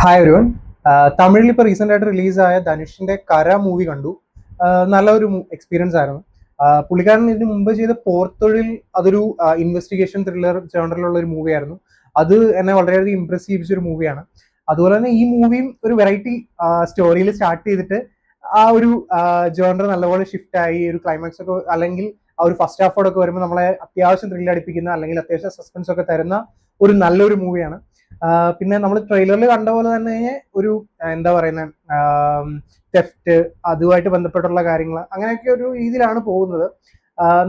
Hi ഒരുവൻ. തമിഴിൽ ഇപ്പോൾ റീസെന്റ് ആയിട്ട് റിലീസായ ധനുഷിന്റെ കര മൂവി കണ്ടു. നല്ലൊരു എക്സ്പീരിയൻസ് ആയിരുന്നു. പുള്ളിക്കാരൻ ഇതിന് മുമ്പ് ചെയ്ത പോർത്തൊഴിൽ അതൊരു ഇൻവെസ്റ്റിഗേഷൻ ത്രില്ലർ ജേണറിലുള്ള ഒരു മൂവിയായിരുന്നു. അത് എന്നെ വളരെയധികം ഇംപ്രസ് ചെയ്യിപ്പിച്ച ഒരു മൂവിയാണ്. അതുപോലെ തന്നെ ഈ മൂവിയും ഒരു വെറൈറ്റി സ്റ്റോറിയിൽ സ്റ്റാർട്ട് ചെയ്തിട്ട് ആ ഒരു ജേണർ നല്ലപോലെ ഷിഫ്റ്റ് ആയി ഒരു ക്ലൈമാക്സ് ഒക്കെ അല്ലെങ്കിൽ ആ ഒരു ഫസ്റ്റ് ഹാഫോടൊക്കെ വരുമ്പോൾ നമ്മളെ അത്യാവശ്യം ത്രില്ലടിപ്പിക്കുന്ന അല്ലെങ്കിൽ അത്യാവശ്യം സസ്പെൻസ് ഒക്കെ തരുന്ന ഒരു നല്ലൊരു മൂവിയാണ്. പിന്നെ നമ്മൾ ട്രെയിലറിൽ കണ്ട പോലെ തന്നെ ഒരു എന്താ പറയുന്നത് തെഫ്റ്റ് അതുമായിട്ട് ബന്ധപ്പെട്ടുള്ള കാര്യങ്ങൾ അങ്ങനെയൊക്കെ ഒരു രീതിയിലാണ് പോകുന്നത്.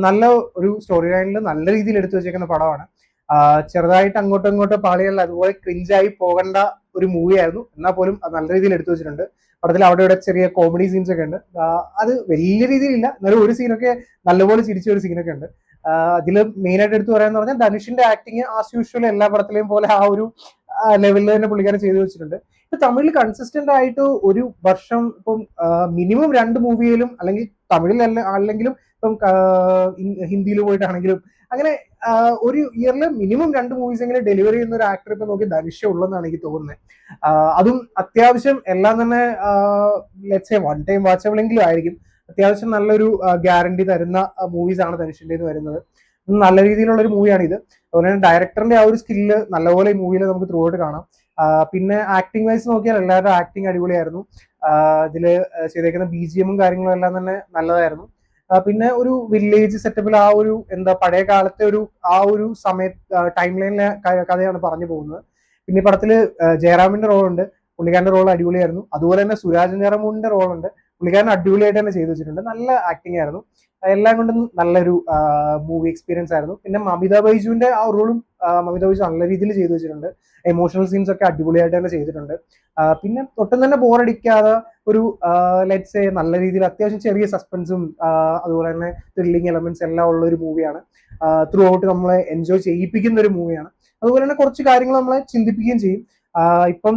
നല്ല ഒരു സ്റ്റോറി ലൈനിൽ നല്ല രീതിയിൽ എടുത്തു വെച്ചേക്കുന്ന പടമാണ്. ചെറുതായിട്ട് അങ്ങോട്ടും ഇങ്ങോട്ടും പാളികളിൽ അതുപോലെ ക്രിഞ്ചായി പോകേണ്ട ഒരു മൂവിയായിരുന്നു. എന്നാൽ പോലും അത് നല്ല രീതിയിൽ എടുത്തു വെച്ചിട്ടുണ്ട്. പടത്തിൽ അവിടെ ഇവിടെ ചെറിയ കോമഡി സീൻസ് ഒക്കെ ഉണ്ട്. അത് വലിയ രീതിയിലില്ല, എന്നാലും ഒരു സീനൊക്കെ നല്ലപോലെ ചിരിച്ച ഒരു സീനൊക്കെ ഉണ്ട്. അതിൽ മെയിൻ ആയിട്ട് എടുത്തു പറയാന്ന് പറഞ്ഞാൽ ധനുഷിന്റെ ആക്ടിങ് ആസ് യൂഷ്വൽ എല്ലാ പടത്തിലെയും പോലെ ആ ഒരു ലെവലിൽ തന്നെ പുള്ളിക്കാരൻ ചെയ്തു വെച്ചിട്ടുണ്ട്. ഇപ്പൊ തമിഴിൽ കൺസിസ്റ്റന്റ് ആയിട്ട് ഒരു വർഷം ഇപ്പം മിനിമം 2 മൂവിയിലും അല്ലെങ്കിൽ തമിഴിലല്ല അല്ലെങ്കിലും ഇപ്പം ഹിന്ദിയിൽ പോയിട്ടാണെങ്കിലും അങ്ങനെ ഒരു ഇയറിൽ മിനിമം 2 മൂവീസ് എങ്കിലും ഡെലിവറി ചെയ്യുന്ന ഒരു ആക്ടർ ഇപ്പൊ നോക്കി ധനുഷേ ഉള്ളെന്നാണ് എനിക്ക് തോന്നുന്നത്. അതും അത്യാവശ്യം എല്ലാം തന്നെ let's say one time watchable എങ്കിലും ആയിരിക്കും. അത്യാവശ്യം നല്ലൊരു ഗ്യാരണ്ടി തരുന്ന മൂവീസ് ആണ് ധനുഷിന്റെ വരുന്നത്. നല്ല രീതിയിലുള്ള ഒരു മൂവിയാണ് ഇത്. അതുപോലെ തന്നെ ഡയറക്ടറിന്റെ ആ ഒരു സ്കില്ല് നല്ലപോലെ ഈ മൂവിയിൽ നമുക്ക് ത്രൂ ഔട്ട് കാണാം. പിന്നെ ആക്ടിങ് വൈസ് നോക്കിയാൽ എല്ലാവരുടെ ആക്ടിങ് അടിപൊളിയായിരുന്നു. ഇതില് ചെയ്തേക്കുന്ന BGM കാര്യങ്ങളും എല്ലാം തന്നെ നല്ലതായിരുന്നു. പിന്നെ ഒരു വില്ലേജ് സെറ്റപ്പിൽ ആ ഒരു എന്താ പഴയ കാലത്തെ ആ ഒരു ടൈം ലൈനിലെ കഥയാണ് പറഞ്ഞു പോകുന്നത്. പിന്നെ ഈ പടത്തില് ജയറാമിന്റെ റോളുണ്ട്. പുള്ളിക്കാരന്റെ റോൾ അടിപൊളിയായിരുന്നു. അതുപോലെ തന്നെ സുരാജ് ജയറാമുവിന്റെ റോളുണ്ട്. പുള്ളിക്കാരൻ അടിപൊളിയായിട്ട് തന്നെ ചെയ്തു വെച്ചിട്ടുണ്ട്. നല്ല ആക്ടിങ് ആയിരുന്നു. എല്ലാം കൊണ്ടും നല്ലൊരു മൂവി എക്സ്പീരിയൻസ് ആയിരുന്നു. പിന്നെ മമിത ബൈജുവിന്റെ ആ റോളും മമിത ബൈജു നല്ല രീതിയിൽ ചെയ്തു വെച്ചിട്ടുണ്ട്. എമോഷണൽ സീൻസ് ഒക്കെ അടിപൊളിയായിട്ട് തന്നെ ചെയ്തിട്ടുണ്ട്. പിന്നെ ഒട്ടും തന്നെ ബോറടിക്കാതെ ഒരു ലെറ്റ്സ് സേ നല്ല രീതിയിൽ അത്യാവശ്യം ചെറിയ സസ്പെൻസും അതുപോലെ തന്നെ ത്രില്ലിംഗ് എലമെന്റ്സ് എല്ലാം ഉള്ള ഒരു മൂവിയാണ്. ത്രൂ ഔട്ട് നമ്മളെ എൻജോയ് ചെയ്യിപ്പിക്കുന്ന ഒരു മൂവിയാണ്. അതുപോലെ തന്നെ കുറച്ച് കാര്യങ്ങൾ നമ്മളെ ചിന്തിപ്പിക്കുകയും ചെയ്യും. ഇപ്പം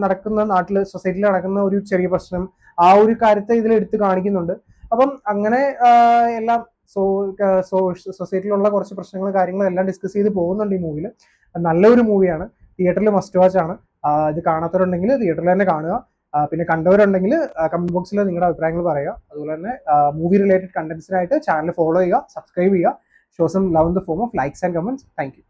നടക്കുന്ന നാട്ടില് സൊസൈറ്റിയിൽ നടക്കുന്ന ഒരു ചെറിയ പ്രശ്നം ആ ഒരു കാര്യത്തെ ഇതിൽ എടുത്ത് കാണിക്കുന്നുണ്ട്. അപ്പം അങ്ങനെ എല്ലാം സൊസൈറ്റിയിലുള്ള കുറച്ച് പ്രശ്നങ്ങളും കാര്യങ്ങളും എല്ലാം ഡിസ്കസ് ചെയ്ത് പോകുന്നുണ്ട് ഈ മൂവിയിൽ. നല്ലൊരു മൂവിയാണ്. തിയേറ്ററിൽ മസ്റ്റ് വാച്ച് ആണ്. ഇത് കാണാത്തവരുണ്ടെങ്കിൽ തിയേറ്ററിൽ തന്നെ കാണുക. പിന്നെ കണ്ടവരുണ്ടെങ്കിൽ കമന്റ് ബോക്സിൽ നിങ്ങളുടെ അഭിപ്രായങ്ങൾ പറയുക. അതുപോലെ തന്നെ മൂവി റിലേറ്റഡ് കണ്ടന്റ്സിനായിട്ട് ചാനൽ ഫോളോ ചെയ്യുക, സബ്സ്ക്രൈബ് ചെയ്യുക. Show some love in the form of likes and comments. Thank U.